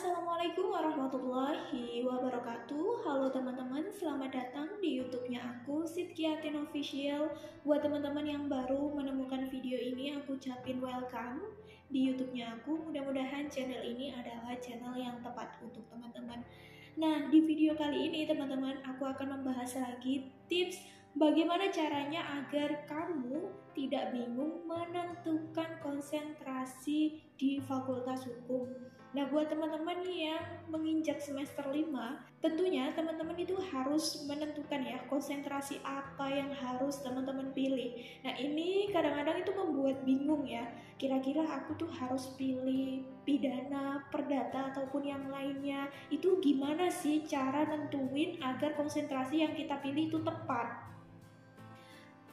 Assalamualaikum warahmatullahi wabarakatuh. Halo teman-teman, selamat datang di YouTube-nya aku, Sitkiatin Official. Buat teman-teman yang baru menemukan video ini, aku ucapin welcome di YouTube-nya aku. Mudah-mudahan channel ini adalah channel yang tepat untuk teman-teman. Nah, di video kali ini teman-teman, aku akan membahas lagi tips bagaimana caranya agar kamu tidak bingung menentukan konsentrasi di Fakultas Hukum. Nah, buat teman-teman yang menginjak semester 5, tentunya teman-teman itu harus menentukan ya konsentrasi apa yang harus teman-teman pilih. Nah, ini kadang-kadang itu membuat bingung ya. Kira-kira aku tuh harus pilih pidana, perdata ataupun yang lainnya. Itu gimana sih cara nentuin agar konsentrasi yang kita pilih itu tepat?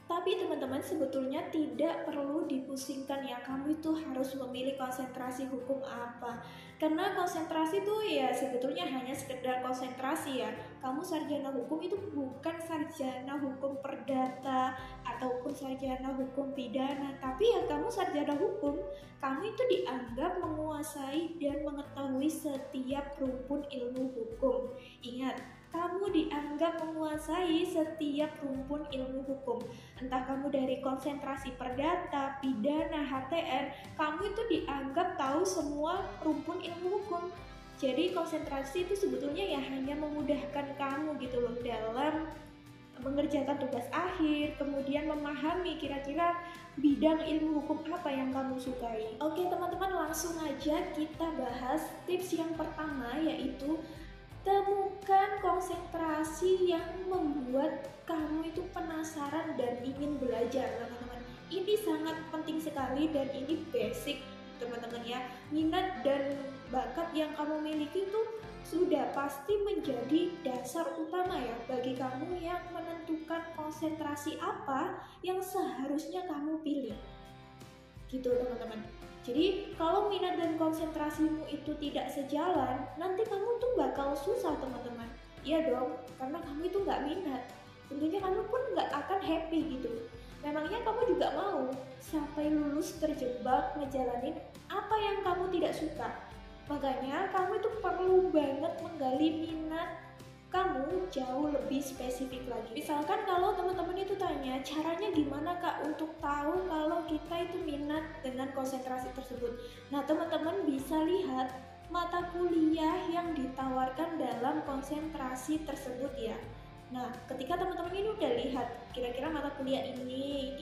Tapi teman-teman sebetulnya tidak perlu dipusingkan ya, kamu itu harus memilih konsentrasi hukum apa. Karena konsentrasi itu ya sebetulnya hanya sekedar konsentrasi ya. Kamu sarjana hukum itu bukan sarjana hukum perdata ataupun sarjana hukum pidana. Tapi ya kamu sarjana hukum, kamu itu dianggap menguasai dan mengetahui setiap rumpun ilmu hukum. Ingat, kamu dianggap menguasai setiap rumpun ilmu hukum. Entah kamu dari konsentrasi perdata, pidana, HTN, kamu itu dianggap tahu semua rumpun ilmu hukum. Jadi konsentrasi itu sebetulnya ya hanya memudahkan kamu gitu loh dalam mengerjakan tugas akhir, kemudian memahami kira-kira bidang ilmu hukum apa yang kamu sukai. Oke teman-teman, langsung aja kita bahas tips yang pertama, yaitu temukan konsentrasi yang membuat kamu itu penasaran dan ingin belajar, teman-teman. Ini sangat penting sekali dan ini basic, teman-teman ya. Minat dan bakat yang kamu miliki itu sudah pasti menjadi dasar utama ya bagi kamu yang menentukan konsentrasi apa yang seharusnya kamu pilih. Gitu, teman-teman. Jadi kalau minat dan konsentrasimu itu tidak sejalan, nanti kamu tuh bakal susah, teman-teman. Iya dong, karena kamu itu nggak minat. Tentunya kamu pun nggak akan happy gitu. Memangnya kamu juga mau sampai lulus terjebak ngejalanin apa yang kamu tidak suka. Makanya kamu itu perlu banget menggali minat kamu jauh lebih spesifik lagi. Misalkan kalau teman-teman itu tanya, caranya gimana kak untuk tahu kalau kita itu minat dengan konsentrasi tersebut? Nah teman-teman bisa lihat mata kuliah yang ditawarkan dalam konsentrasi tersebut ya. Nah ketika teman-teman ini udah lihat kira-kira mata kuliah ini,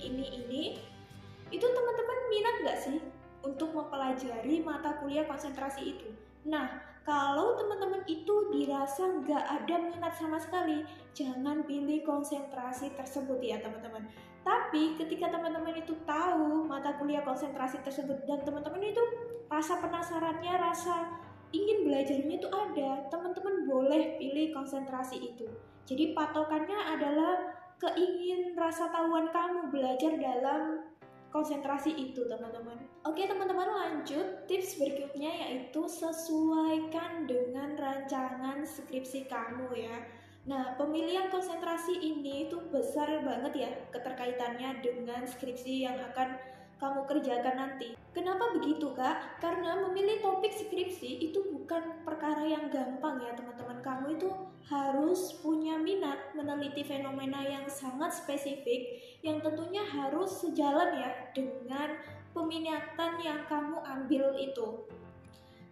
itu teman-teman minat nggak sih untuk mempelajari mata kuliah konsentrasi itu? Nah, kalau teman-teman itu dirasa nggak ada minat sama sekali, jangan pilih konsentrasi tersebut ya teman-teman. Tapi ketika teman-teman itu tahu mata kuliah konsentrasi tersebut dan teman-teman itu rasa penasarannya, rasa ingin belajarnya itu ada, teman-teman boleh pilih konsentrasi itu. Jadi patokannya adalah keingin rasa tahuan kamu belajar dalam konsentrasi itu, teman-teman. Oke teman-teman, lanjut tips berikutnya, yaitu sesuaikan dengan rancangan skripsi kamu ya. Nah pemilihan konsentrasi ini itu besar banget ya keterkaitannya dengan skripsi yang akan kamu kerjakan nanti. Kenapa begitu kak? Karena memilih topik skripsi itu bukan perkara yang gampang ya teman-teman. Kamu itu harus punya minat meneliti fenomena yang sangat spesifik yang tentunya harus sejalan ya dengan peminatan yang kamu ambil itu.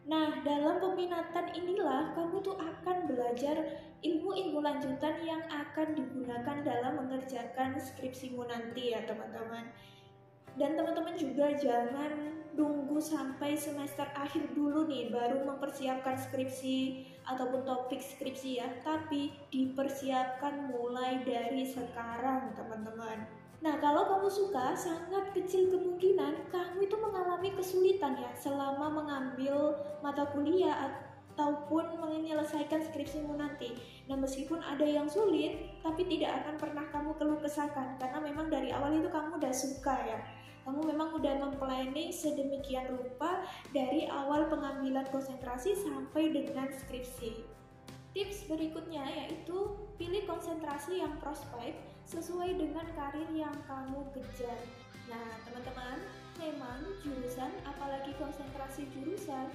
Nah, dalam peminatan inilah kamu tuh akan belajar ilmu-ilmu lanjutan yang akan digunakan dalam mengerjakan skripsimu nanti ya teman-teman. Dan teman-teman juga jangan nunggu sampai semester akhir dulu nih baru mempersiapkan skripsi ataupun topik skripsi ya, tapi dipersiapkan mulai dari sekarang teman-teman. Nah kalau kamu suka, sangat kecil kemungkinan kamu itu mengalami kesulitan ya selama mengambil mata kuliah ataupun menyelesaikan skripsimu nanti. Nah meskipun ada yang sulit, tapi tidak akan pernah kamu keluh kesahkan karena memang dari awal itu kamu udah suka ya. Kamu memang udah memplanning sedemikian rupa dari awal pengambilan konsentrasi sampai dengan skripsi. Tips berikutnya yaitu pilih konsentrasi yang prospek sesuai dengan karir yang kamu kejar. Nah teman-teman, memang jurusan, apalagi konsentrasi jurusan,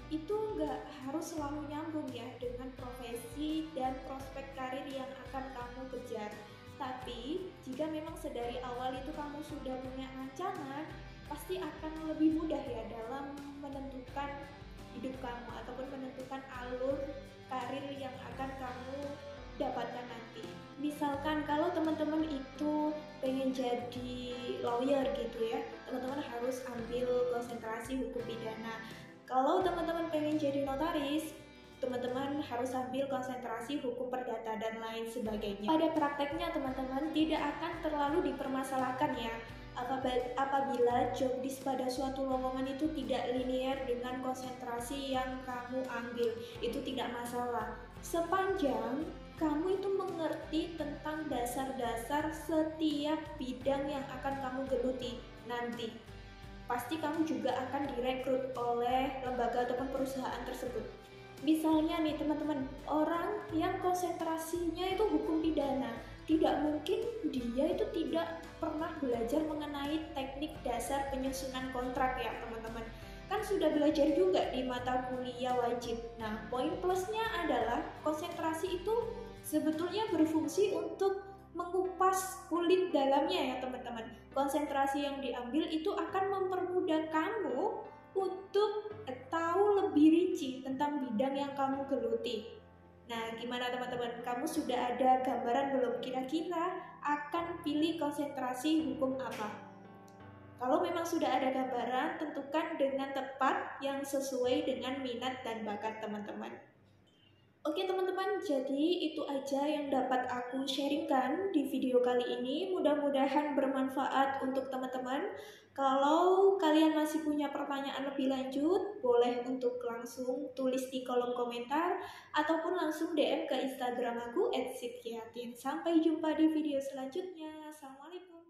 itu nggak harus selalu nyambung ya dengan profesi dan prospek karir yang akan kamu kejar. Tapi jika memang sedari awal itu kamu sudah punya rancangan, pasti akan lebih mudah ya dalam menentukan hidup kamu ataupun menentukan alur karir yang akan kamu dapatkan nanti. Misalkan kalau teman-teman itu pengen jadi lawyer gitu ya, teman-teman harus ambil konsentrasi hukum pidana. Kalau teman-teman pengen jadi notaris, teman-teman harus ambil konsentrasi hukum perdata dan lain sebagainya. Pada prakteknya teman-teman tidak akan terlalu dipermasalahkan ya apabila job desk pada suatu lowongan itu tidak linear dengan konsentrasi yang kamu ambil. Itu tidak masalah sepanjang kamu itu mengerti tentang dasar-dasar setiap bidang yang akan kamu geluti nanti. Pasti kamu juga akan direkrut oleh lembaga ataupun perusahaan tersebut. Misalnya nih teman-teman, orang yang konsentrasinya itu hukum pidana, tidak mungkin dia itu tidak pernah belajar mengenai teknik dasar penyusunan kontrak ya teman-teman. Kan sudah belajar juga di mata kuliah wajib. Nah, poin plusnya adalah konsentrasi itu sebetulnya berfungsi untuk mengupas kulit dalamnya ya teman-teman. Konsentrasi yang diambil itu akan mempermudah kamu untuk tahu lebih rinci tentang bidang yang kamu geluti. Nah, gimana teman-teman? Kamu sudah ada gambaran belum kira-kira akan pilih konsentrasi hukum apa? Kalau memang sudah ada gambaran, tentukan dengan tepat yang sesuai dengan minat dan bakat teman-teman. Oke teman-teman, jadi itu aja yang dapat aku sharingkan di video kali ini. Mudah-mudahan bermanfaat untuk teman-teman. Kalau kalian masih punya pertanyaan lebih lanjut, boleh untuk langsung tulis di kolom komentar ataupun langsung DM ke Instagram aku @sitkiatin. Sampai jumpa di video selanjutnya. Assalamualaikum.